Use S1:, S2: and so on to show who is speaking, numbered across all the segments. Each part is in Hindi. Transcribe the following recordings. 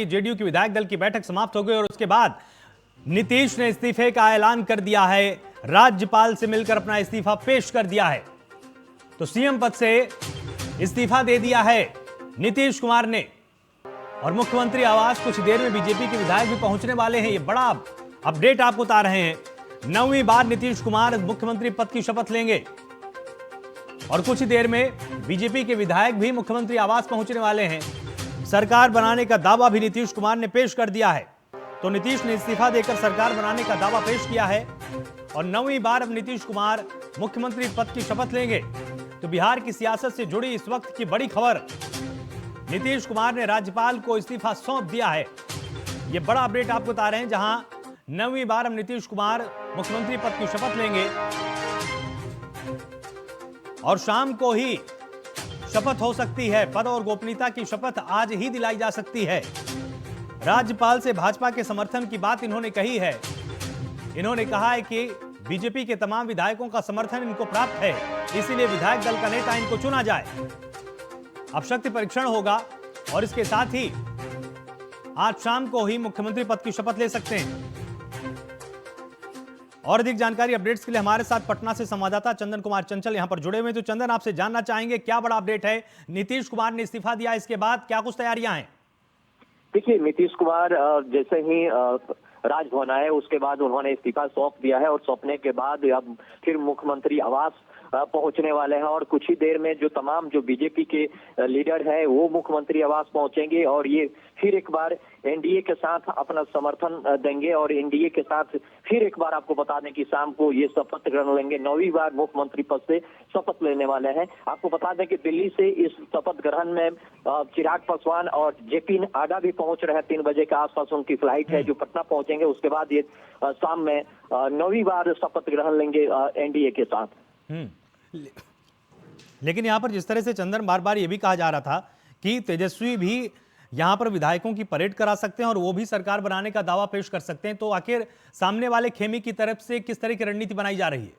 S1: जेडीयू की विधायक दल की बैठक समाप्त हो गई और उसके बाद नीतीश ने इस्तीफे का ऐलान कर दिया है। राज्यपाल से मिलकर अपना इस्तीफा पेश कर दिया है। तो सीएम पद से इस्तीफा दे दिया है नीतीश कुमार ने। और मुख्यमंत्री आवास कुछ देर में बीजेपी के विधायक भी पहुंचने वाले हैं। ये बड़ा अपडेट आपको बता रहे हैं। 9वीं बार नीतीश कुमार मुख्यमंत्री पद की शपथ लेंगे और कुछ ही देर में बीजेपी के विधायक भी मुख्यमंत्री आवास पहुंचने वाले हैं। सरकार बनाने का दावा भी नीतीश कुमार ने पेश कर दिया है। तो नीतीश ने इस्तीफा देकर सरकार बनाने का दावा पेश किया है और 9वीं बार अब नीतीश कुमार मुख्यमंत्री पद की शपथ लेंगे। तो बिहार की सियासत से जुड़ी इस वक्त की बड़ी खबर, नीतीश कुमार ने राज्यपाल को इस्तीफा सौंप दिया है। यह बड़ा अपडेट आपको बता रहे हैं, जहां 9वीं बार अब नीतीश कुमार मुख्यमंत्री पद की शपथ लेंगे और शाम को ही शपथ हो सकती है। पद और गोपनीयता की शपथ आज ही दिलाई जा सकती है। राज्यपाल से भाजपा के समर्थन की बात इन्होंने कही है। इन्होंने कहा है कि बीजेपी के तमाम विधायकों का समर्थन इनको प्राप्त है, इसीलिए विधायक दल का नेता इनको चुना जाए। अब शक्ति परीक्षण होगा और इसके साथ ही आज शाम को ही मुख्यमंत्री पद की शपथ ले सकते हैं। और अधिक जानकारी अपडेट्स के लिए हमारे साथ पटना से संवाददाता चंदन कुमार चंचल यहां पर जुड़े हुए हैं। तो चंदन, आपसे जानना चाहेंगे क्या बड़ा अपडेट है? नीतीश कुमार ने इस्तीफा दिया, इसके बाद क्या कुछ तैयारियां हैं?
S2: देखिए, नीतीश कुमार जैसे ही राजभवन आए उसके बाद उन्होंने इस्तीफा सौंप दिया है और सौंपने के बाद अब फिर मुख्यमंत्री आवास पहुंचने वाले हैं और कुछ ही देर में जो तमाम जो बीजेपी के लीडर हैं वो मुख्यमंत्री आवास पहुंचेंगे और ये फिर एक बार एनडीए के साथ अपना समर्थन देंगे और एनडीए के साथ फिर एक बार आपको बता दें कि शाम को ये शपथ ग्रहण लेंगे। 9वीं बार मुख्यमंत्री पद से शपथ लेने वाले हैं। आपको बता दें कि दिल्ली से इस शपथ ग्रहण में चिराग पासवान और जेपी नड्डा भी पहुंच रहे हैं। 3 बजे के आसपास उनकी फ्लाइट है जो पटना पहुंचेंगे। उसके बाद ये शाम में 9वीं बार शपथ ग्रहण लेंगे एनडीए के साथ।
S1: लेकिन यहां पर जिस तरह से चंदन बार बार यह भी कहा जा रहा था कि तेजस्वी भी यहां पर विधायकों की परेड करा सकते हैं और वो भी सरकार बनाने का दावा पेश कर सकते हैं, तो आखिर सामने वाले खेमे की तरफ से किस तरह की रणनीति बनाई जा रही है?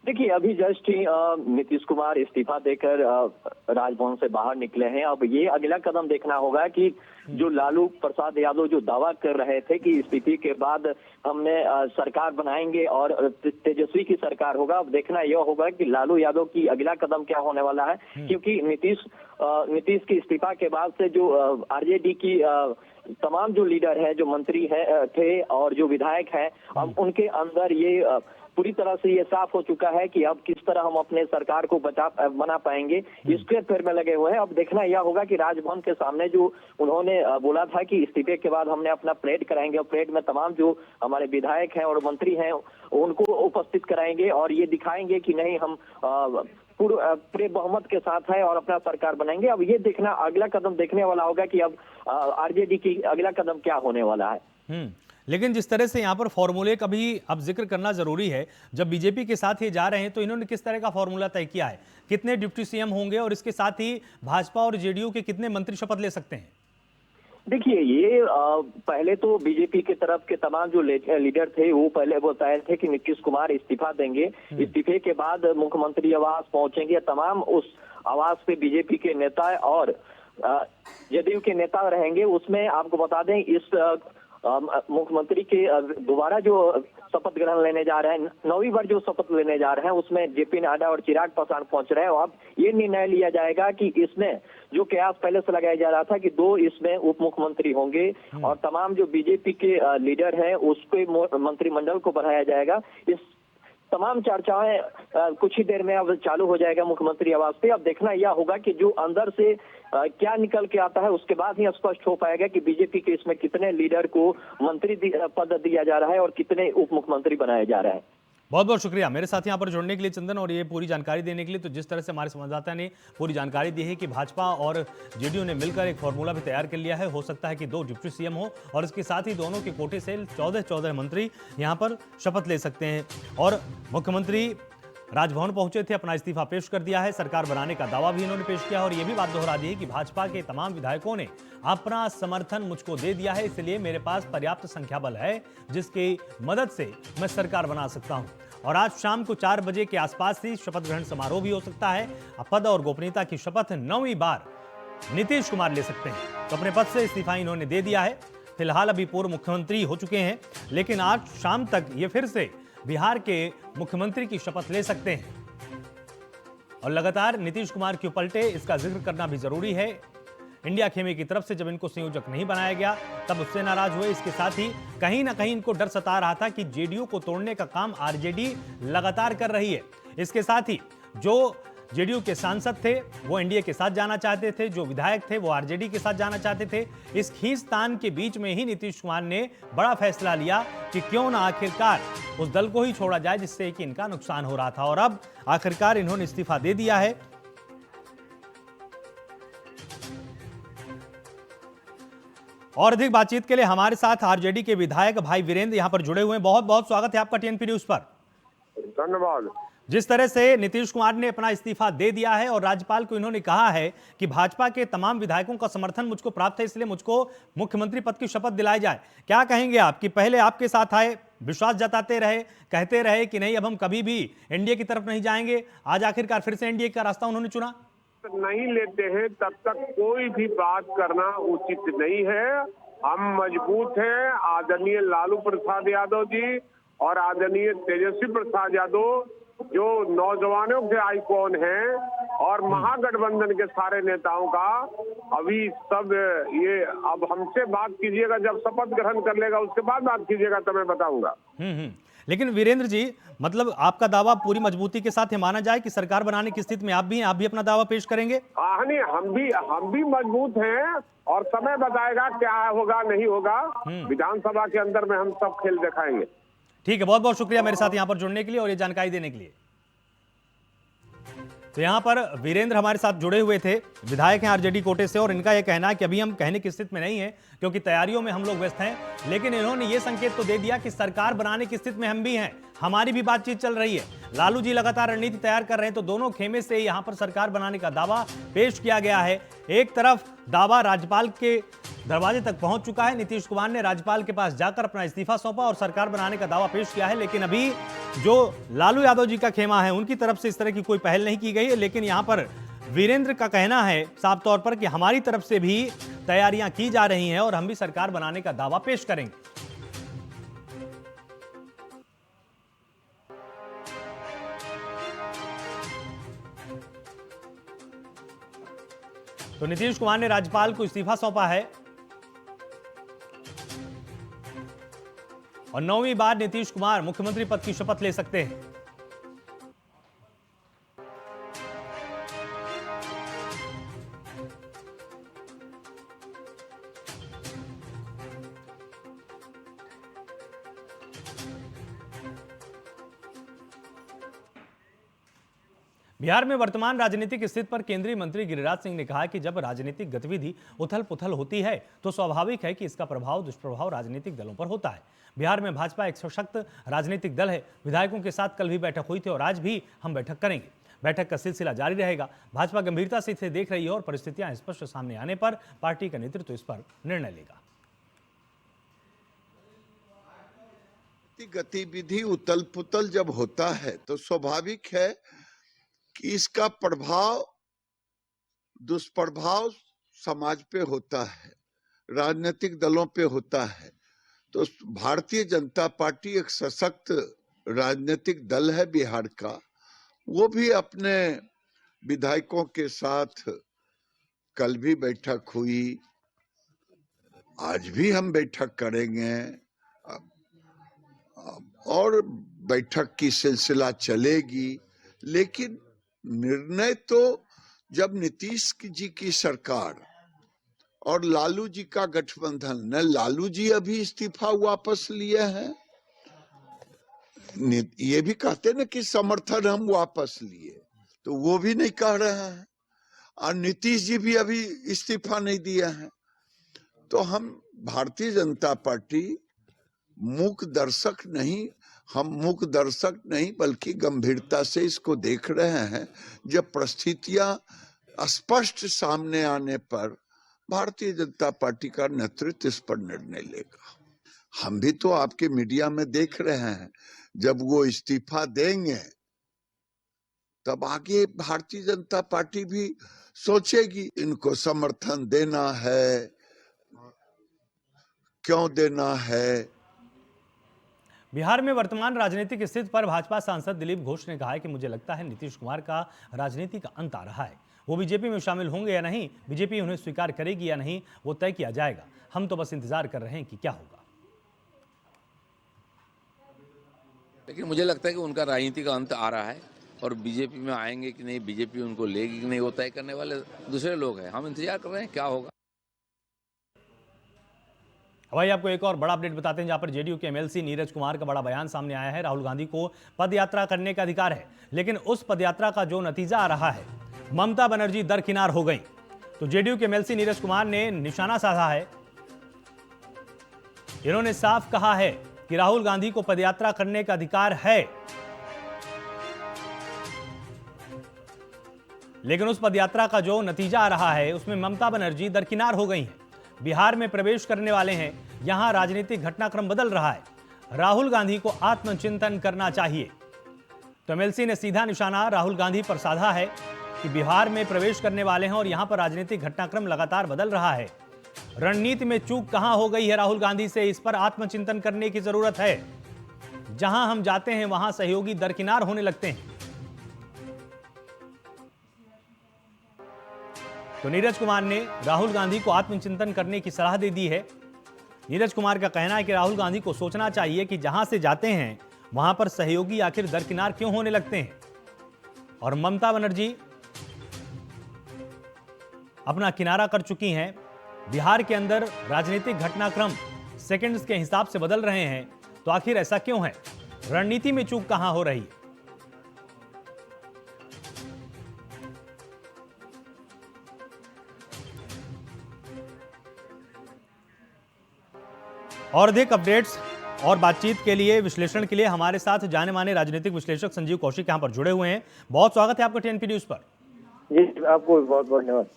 S2: देखिए, अभी जस्ट ही नीतीश कुमार इस्तीफा देकर राजभवन से बाहर निकले हैं। अब ये अगला कदम देखना होगा कि जो लालू प्रसाद यादव जो दावा कर रहे थे कि इस्तीफे के बाद हमने सरकार बनाएंगे और तेजस्वी की सरकार होगा, अब देखना यह होगा कि लालू यादव की अगला कदम क्या होने वाला है। क्योंकि नीतीश की इस्तीफा के बाद से जो आरजेडी की तमाम जो लीडर है, जो मंत्री है थे और जो विधायक हैं, अब उनके अंदर ये पूरी तरह से ये साफ हो चुका है कि अब किस तरह हम अपने सरकार को बना पाएंगे, इसके फिर में लगे हुए हैं। अब देखना यह होगा कि राजभवन के सामने जो उन्होंने बोला था कि इस्तीफे के बाद हमने अपना परेड कराएंगे और परेड में तमाम जो हमारे विधायक हैं और मंत्री हैं उनको उपस्थित कराएंगे और ये दिखाएंगे कि नहीं, हम पूरे बहुमत के साथ है और अपना सरकार बनाएंगे। अब ये देखना अगला कदम देखने वाला होगा कि अब आरजेडी की अगला कदम क्या होने वाला है।
S1: लेकिन जिस तरह से यहाँ पर फॉर्मूले का भी अब जिक्र करना जरूरी है, जब बीजेपी के साथ ये जा रहे हैं तो इन्होंने किस तरह का फॉर्मूला तय किया है? कितने डिप्टी सीएम होंगे और इसके साथ ही भाजपा और जेडीयू के कितने मंत्री शपथ ले सकते हैं?
S2: देखिए, ये पहले तो बीजेपी की तरफ के तमाम जो लीडर थे वो पहले बताए थे कि नीतीश कुमार इस्तीफा देंगे। इस्तीफे के बाद मुख्यमंत्री आवास पहुंचेंगे। तमाम उस आवास पे बीजेपी के नेता और जेडीयू के नेता रहेंगे। उसमें आपको बता दें, इस मुख्यमंत्री के दोबारा जो शपथ ग्रहण लेने जा रहे हैं, 9वीं बार जो शपथ लेने जा रहे हैं, उसमें जेपी नड्डा और चिराग पासवान पहुंच रहे हैं। और अब ये निर्णय लिया जाएगा कि इसमें जो कयास पहले से लगाया जा रहा था कि 2 इसमें उप मुख्यमंत्री होंगे और तमाम जो बीजेपी के लीडर हैं उसके मंत्रिमंडल को बढ़ाया जाएगा। इस तमाम चर्चाएं कुछ ही देर में अब चालू हो जाएगा मुख्यमंत्री आवास पे। अब देखना यह होगा कि जो अंदर से क्या निकल के आता है, उसके बाद ही स्पष्ट हो पाएगा कि बीजेपी के इसमें कितने लीडर को मंत्री पद दिया जा रहा है और कितने उप मुख्यमंत्री बनाए जा रहे हैं।
S1: बहुत बहुत शुक्रिया मेरे साथ यहाँ पर जुड़ने के लिए चंदन, और ये पूरी जानकारी देने के लिए। तो जिस तरह से हमारे संवाददाता ने पूरी जानकारी दी है कि भाजपा और जेडीयू ने मिलकर एक फॉर्मूला भी तैयार कर लिया है। हो सकता है कि 2 डिप्टी सीएम हो और इसके साथ ही दोनों के कोटे से 14 मंत्री यहाँ पर शपथ ले सकते हैं। और मुख्यमंत्री राजभवन पहुंचे थे, अपना इस्तीफा पेश कर दिया है। सरकार बनाने का दावा भी इन्होंने पेश किया और यह भी बात दोहरा दी है कि भाजपा के तमाम विधायकों ने अपना समर्थन मुझको दे दिया है, इसलिए मेरे पास पर्याप्त संख्या बल है जिसकी मदद से मैं सरकार बना सकता हूं। और आज शाम को 4 बजे के आसपास ही शपथ ग्रहण समारोह भी हो सकता है। पद और गोपनीयता की शपथ 9वीं बार नीतीश कुमार ले सकते हैं। तो अपने पद से इस्तीफा इन्होंने दे दिया है। फिलहाल अभी पूर्व मुख्यमंत्री हो चुके हैं, लेकिन आज शाम तक ये फिर से बिहार के मुख्यमंत्री की शपथ ले सकते हैं। और लगातार नीतीश कुमार क्यों पलटे, इसका जिक्र करना भी जरूरी है। इंडिया खेमे की तरफ से जब इनको संयोजक नहीं बनाया गया तब उससे नाराज हुए। इसके साथ ही कहीं ना कहीं इनको डर सता रहा था कि जेडीयू को तोड़ने का काम आरजेडी लगातार कर रही है। इसके साथ ही जो जेडीयू के सांसद थे वो एनडीए के साथ जाना चाहते थे, जो विधायक थे वो आरजेडी के साथ जाना चाहते थे। इस खींचतान के बीच में ही नीतीश कुमार ने बड़ा फैसला लिया कि क्यों ना आखिरकार उस दल को ही छोड़ा जाए जिससे कि इनका नुकसान हो रहा था। और अब आखिरकार इन्होंने इस्तीफा दे दिया है। और अधिक बातचीत के लिए हमारे साथ आरजेडी के विधायक भाई वीरेंद्र यहां पर जुड़े हुए हैं। बहुत बहुत स्वागत है आपका टीएनपी न्यूज पर।
S3: धन्यवाद।
S1: जिस तरह से नीतीश कुमार ने अपना इस्तीफा दे दिया है और राज्यपाल को इन्होंने कहा है कि भाजपा के तमाम विधायकों का समर्थन मुझको प्राप्त है, इसलिए मुझको मुख्यमंत्री पद की शपथ दिलाई जाए, क्या कहेंगे आप? कि पहले आपके साथ आए, विश्वास जताते रहे, कहते रहे कि नहीं अब हम कभी भी एनडीए की तरफ नहीं जाएंगे, आज आखिरकार फिर से एनडीए का रास्ता उन्होंने चुना।
S3: नहीं लेते हैं तब तक कोई भी बात करना उचित नहीं है। हम मजबूत हैं। आदरणीय लालू प्रसाद यादव जी और आदरणीय तेजस्वी प्रसाद यादव जो नौजवानों के आइकॉन हैं और महागठबंधन के सारे नेताओं का अभी सब ये अब हमसे बात कीजिएगा, जब शपथ ग्रहण कर लेगा उसके बाद बात कीजिएगा तो मैं बताऊंगा।
S1: लेकिन वीरेंद्र जी, मतलब आपका दावा पूरी मजबूती के साथ ये माना जाए कि सरकार बनाने की स्थिति में आप भी हैं, आप भी अपना दावा पेश करेंगे?
S3: नहीं, हम भी मजबूत हैं और समय बताएगा क्या होगा नहीं होगा। विधानसभा के अंदर में हम सब खेल दिखाएंगे।
S1: ठीक है, बहुत बहुत शुक्रिया मेरे साथ यहां पर जुड़ने के लिए और ये जानकारी देने के लिए। तो यहां पर वीरेंद्र हमारे साथ जुड़े हुए थे, विधायक हैं आरजेडी कोटे से, और इनका यह कहना है कि अभी हम कहने की स्थिति में नहीं है क्योंकि तैयारियों में हम लोग व्यस्त हैं, लेकिन इन्होंने ये संकेत तो दे दिया कि सरकार बनाने की स्थिति में हम भी हैं, हमारी भी बातचीत चल रही है। लालू जी लगातार रणनीति तैयार कर रहे हैं, तो दोनों खेमे से यहां पर सरकार बनाने का दावा पेश किया गया है। एक तरफ दावा राज्यपाल के दरवाजे तक पहुंच चुका है, नीतीश कुमार ने राज्यपाल के पास जाकर अपना इस्तीफा सौंपा और सरकार बनाने का दावा पेश किया है, लेकिन अभी जो लालू यादव जी का खेमा है उनकी तरफ से इस तरह की कोई पहल नहीं की गई है। लेकिन यहां पर वीरेंद्र का कहना है साफ तौर पर कि हमारी तरफ से भी तैयारियां की जा रही हैं और हम भी सरकार बनाने का दावा पेश करेंगे। तो नीतीश कुमार ने राज्यपाल को इस्तीफा सौंपा है और 9वीं बार नीतीश कुमार मुख्यमंत्री पद की शपथ ले सकते हैं। बिहार में वर्तमान राजनीतिक स्थिति पर केंद्रीय मंत्री गिरिराज सिंह ने कहा कि जब राजनीतिक गतिविधि उथल पुथल होती है तो स्वाभाविक है कि इसका प्रभाव दुष्प्रभाव राजनीतिक दलों पर होता है। बिहार में भाजपा एक सशक्त राजनीतिक दल है। विधायकों के साथ कल भी बैठक हुई थी और आज भी हम बैठक करेंगे। बैठक का सिलसिला जारी रहेगा। भाजपा गंभीरता से इसे देख रही है और परिस्थितियां स्पष्ट सामने आने पर पार्टी का नेतृत्व इस पर निर्णय लेगा।
S4: गतिविधि उथल पुथल जब होता है तो स्वाभाविक है कि इसका प्रभाव दुष्प्रभाव समाज पे होता है, राजनीतिक दलों पे होता है। तो भारतीय जनता पार्टी एक सशक्त राजनीतिक दल है बिहार का। वो भी अपने विधायकों के साथ कल भी बैठक हुई, आज भी हम बैठक करेंगे और बैठक की सिलसिला चलेगी। लेकिन निर्णय तो जब नीतीश जी की सरकार और लालू जी का गठबंधन, न लालू जी अभी इस्तीफा वापस लिए हैं, ये भी कहते ना कि समर्थन हम वापस लिए, तो वो भी नहीं कह रहे हैं, और नीतीश जी भी अभी इस्तीफा नहीं दिए हैं। तो हम भारतीय जनता पार्टी मूक दर्शक नहीं, हम मूक दर्शक नहीं बल्कि गंभीरता से इसको देख रहे हैं। जब परिस्थितियां स्पष्ट सामने आने पर भारतीय जनता पार्टी का नेतृत्व इस पर निर्णय लेगा। हम भी तो आपके मीडिया में देख रहे हैं, जब वो इस्तीफा देंगे तब आगे भारतीय जनता पार्टी भी सोचेगी इनको समर्थन देना है, क्यों देना है।
S1: बिहार में वर्तमान राजनीतिक स्थिति पर भाजपा सांसद दिलीप घोष ने कहा है कि मुझे लगता है नीतीश कुमार का राजनीति का अंत आ रहा है। वो बीजेपी में शामिल होंगे या नहीं, बीजेपी उन्हें स्वीकार करेगी या नहीं, वो तय किया जाएगा। हम तो बस इंतजार कर रहे हैं कि क्या होगा।
S5: लेकिन मुझे लगता है कि उनका राजनीति का अंत आ रहा है और बीजेपी में आएंगे कि नहीं, बीजेपी उनको लेगी कि नहीं, वो तय करने वाले दूसरे लोग हैं। हम इंतजार कर रहे हैं क्या होगा।
S1: भाई आपको एक और बड़ा अपडेट बताते हैं, जहां पर जेडीयू के एमएलसी नीरज कुमार का बड़ा बयान सामने आया है। राहुल गांधी को पदयात्रा करने का अधिकार है, लेकिन उस पदयात्रा का जो नतीजा आ रहा है, ममता बनर्जी दरकिनार हो गई। तो जेडीयू के एमएलसी नीरज कुमार ने निशाना साधा है। इन्होंने साफ कहा है कि राहुल गांधी को पदयात्रा करने का अधिकार है, लेकिन उस पदयात्रा का जो नतीजा आ रहा है उसमें ममता बनर्जी दरकिनार हो गई हैं। बिहार में प्रवेश करने वाले हैं, यहां राजनीतिक घटनाक्रम बदल रहा है। राहुल गांधी को आत्मचिंतन करना चाहिए। तो एमएलसी ने सीधा निशाना राहुल गांधी पर साधा है कि बिहार में प्रवेश करने वाले हैं और यहां पर राजनीतिक घटनाक्रम लगातार बदल रहा है। रणनीति में चूक कहां हो गई है राहुल गांधी से, इस पर आत्मचिंतन करने की जरूरत है। जहां हम जाते हैं वहां सहयोगी दरकिनार होने लगते हैं। तो नीरज कुमार ने राहुल गांधी को आत्मचिंतन करने की सलाह दे दी है। नीरज कुमार का कहना है कि राहुल गांधी को सोचना चाहिए कि जहां से जाते हैं वहां पर सहयोगी आखिर दरकिनार क्यों होने लगते हैं। और ममता बनर्जी अपना किनारा कर चुकी हैं। बिहार के अंदर राजनीतिक घटनाक्रम सेकंड्स के हिसाब से बदल रहे हैं, तो आखिर ऐसा क्यों है? रणनीति में चूक कहां हो रही? और अधिक अपडेट्स और बातचीत के लिए, विश्लेषण के लिए हमारे साथ जाने माने राजनीतिक विश्लेषक संजीव कौशिक यहां पर जुड़े हुए हैं। बहुत स्वागत है आपका टीएनपी न्यूज पर।
S6: जी, आपको बहुत बहुत धन्यवाद।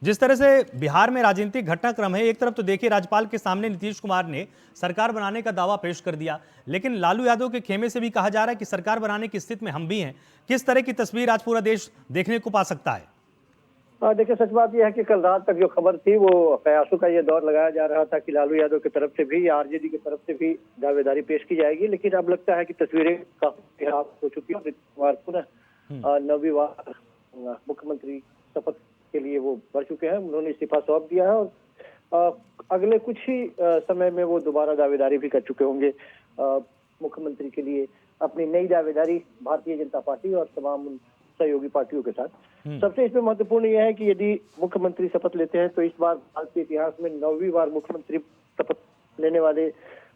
S1: जिस तरह से बिहार में राजनीतिक घटनाक्रम है, एक तरफ तो देखिए राज्यपाल के सामने नीतीश कुमार ने सरकार बनाने का दावा पेश कर दिया, लेकिन लालू यादव के खेमे से भी कहा जा रहा है कि सरकार बनाने की स्थिति में हम भी हैं। किस तरह की तस्वीर आज पूरा देश देखने को पा सकता है?
S6: देखिए, सच बात यह है कि कल रात तक जो खबर थी वो कयासों का ये दौर लगाया जा रहा था कि लालू यादव की तरफ से भी या आरजेडी की तरफ से भी दावेदारी पेश की जाएगी, लेकिन अब लगता है कि तस्वीरें काफी खराब हो चुकी है। नीतीश कुमार पुनः 9वीं बार मुख्यमंत्री शपथ के लिए वो बढ़ चुके हैं। उन्होंने इस्तीफा सौंप दिया है और अगले कुछ ही समय में वो दोबारा दावेदारी भी कर चुके होंगे मुख्यमंत्री के लिए। अपनी नई दावेदारी भारतीय जनता पार्टी और तमाम सहयोगी पार्टियों के साथ। सबसे इसमें महत्वपूर्ण यह है कि यदि मुख्यमंत्री शपथ लेते हैं तो इस बार भारत के इतिहास में 9वीं बार मुख्यमंत्री शपथ लेने वाले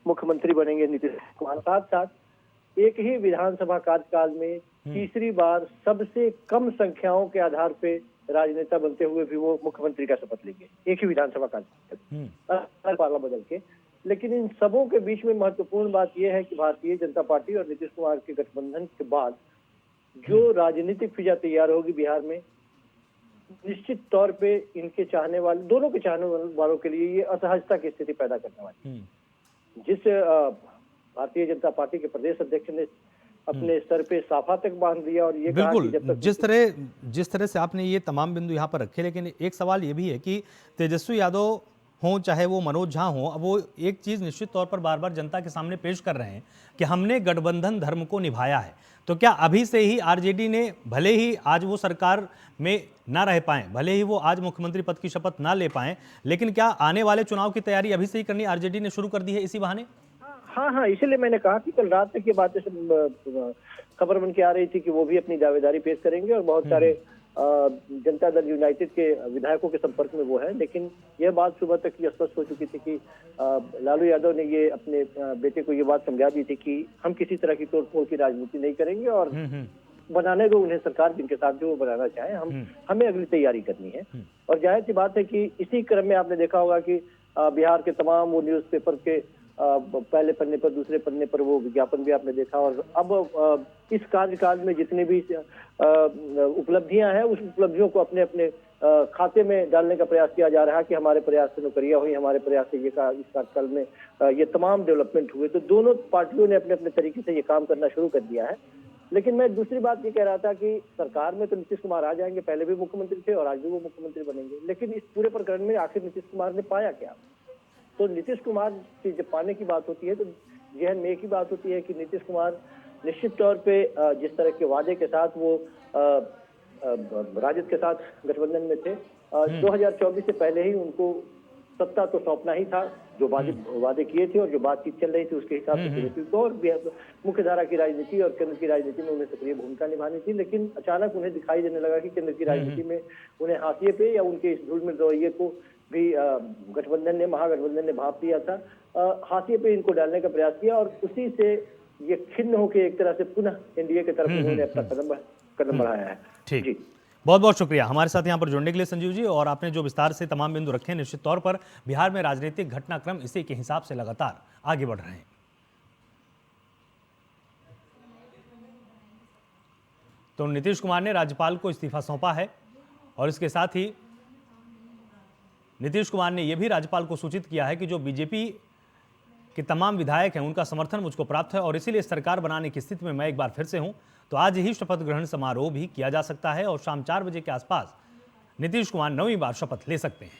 S6: मुख्यमंत्री बनेंगे नीतीश कुमार। साथ साथ एक ही विधानसभा कार्यकाल में तीसरी बार सबसे कम संख्याओं के आधार पे राजनेता बनते हुए भी वो मुख्यमंत्री का शपथ लेंगे, एक ही विधानसभा कार्यकाल, पार्ला बदल के। लेकिन इन सबों के बीच में महत्वपूर्ण बात यह है कि भारतीय जनता पार्टी और नीतीश कुमार के गठबंधन के बाद जो राजनीतिक फिजा तैयार होगी बिहार में, निश्चित तौर पे इनके चाहने वाले, दोनों के चाहने वालों के लिए ये असहजता की स्थिति पैदा करने वाली। जिस भारतीय जनता पार्टी के प्रदेश अध्यक्ष ने अपने सर पे साफा तक बांध दिया और ये
S1: बिल्कुल, जब तक जिस तरह से आपने ये तमाम बिंदु यहाँ पर रखे, लेकिन एक सवाल ये भी है कि तेजस्वी यादव हो चाहे वो मनोज झा हो, अब वो एक चीज निश्चित तौर पर बार बार जनता के सामने पेश कर रहे हैं कि हमने गठबंधन धर्म को निभाया है। तो क्या अभी से ही आरजेडी ने, भले ही आज वो सरकार में ना रह पाए, भले ही वो आज मुख्यमंत्री पद की शपथ ना ले पाए, लेकिन क्या आने वाले चुनाव की तैयारी अभी से ही करनी आरजेडी ने शुरू कर दी है इसी बहाने?
S6: हाँ, इसीलिए मैंने कहा कि कल रात तक ये बातें खबर बन के आ रही थी कि वो भी अपनी दावेदारी पेश करेंगे और बहुत सारे जनता दल यूनाइटेड के विधायकों के संपर्क में वो है। लेकिन यह बात सुबह तक ये स्पष्ट हो चुकी थी कि लालू यादव ने ये अपने बेटे को ये बात समझा दी थी कि हम किसी तरह की तोड़फोड़ की राजनीति नहीं करेंगे और बनाने दो उन्हें सरकार जिनके साथ जो वो बनाना चाहे, हमें अगली तैयारी करनी है। और जाहिर सी बात है कि इसी क्रम में आपने देखा होगा कि बिहार के तमाम वो न्यूज पेपर के पहले पन्ने पर, दूसरे पन्ने पर वो विज्ञापन भी आपने देखा। और अब इस कार्यकाल में जितनी भी उपलब्धियां हैं, उस उपलब्धियों को अपने अपने खाते में डालने का प्रयास किया जा रहा है कि हमारे प्रयास से नौकरियां हुई, हमारे प्रयास से इस कार्यकाल में ये तमाम डेवलपमेंट हुए। तो दोनों पार्टियों ने अपने अपने तरीके से ये काम करना शुरू कर दिया है। लेकिन मैं दूसरी बात ये कह रहा था कि सरकार में तो नीतीश कुमार आ जाएंगे, पहले भी मुख्यमंत्री थे और आज भी वो मुख्यमंत्री बनेंगे, लेकिन इस पूरे प्रकरण में आखिर नीतीश कुमार ने पाया क्या? तो नीतीश कुमार की जब पाने की बात होती है तो जहन में एक ही बात होती है कि नीतीश कुमार निश्चित तौर पे जिस तरह के वादे के साथ वो राजद के साथ गठबंधन में थे, 2024 से पहले ही उनको सत्ता तो सौंपना ही था, जो वादे किए थे और जो बातचीत चल रही थी उसके हिसाब से बीजेपी को और मुख्य धारा की राजनीति और केंद्र की राजनीति में उन्हें सक्रिय भूमिका निभानी थी। लेकिन अचानक उन्हें दिखाई देने लगा कि केंद्र की राजनीति में उन्हें हाशिए पे या उनके इस धूल में रवैये को भी गठबंधन ने, महागठबंधन ने भाप लिया था, हाशिए पे इनको डालने का प्रयास किया और उसी से ये खिन्न होकर एक तरह से पुनः एनडीए की तरफ उन्होंने अपना कदम बढ़ाया है।
S1: ठीक,
S6: जी,
S1: बहुत बहुत शुक्रिया हमारे साथ यहाँ पर जुड़ने के लिए संजीव जी। और आपने जो विस्तार से तमाम बिंदु रखे, निश्चित तौर पर बिहार में राजनीतिक घटनाक्रम इसी के हिसाब से लगातार आगे बढ़ रहे हैं। तो नीतीश कुमार ने राज्यपाल को इस्तीफा सौंपा है और इसके साथ ही नीतीश कुमार ने यह भी राज्यपाल को सूचित किया है कि जो बीजेपी के तमाम विधायक हैं उनका समर्थन मुझको प्राप्त है और इसीलिए सरकार बनाने की स्थिति में मैं एक बार फिर से हूं। तो आज ही शपथ ग्रहण समारोह भी किया जा सकता है और शाम 4 बजे के आसपास नीतीश कुमार 9वीं बार शपथ ले सकते हैं।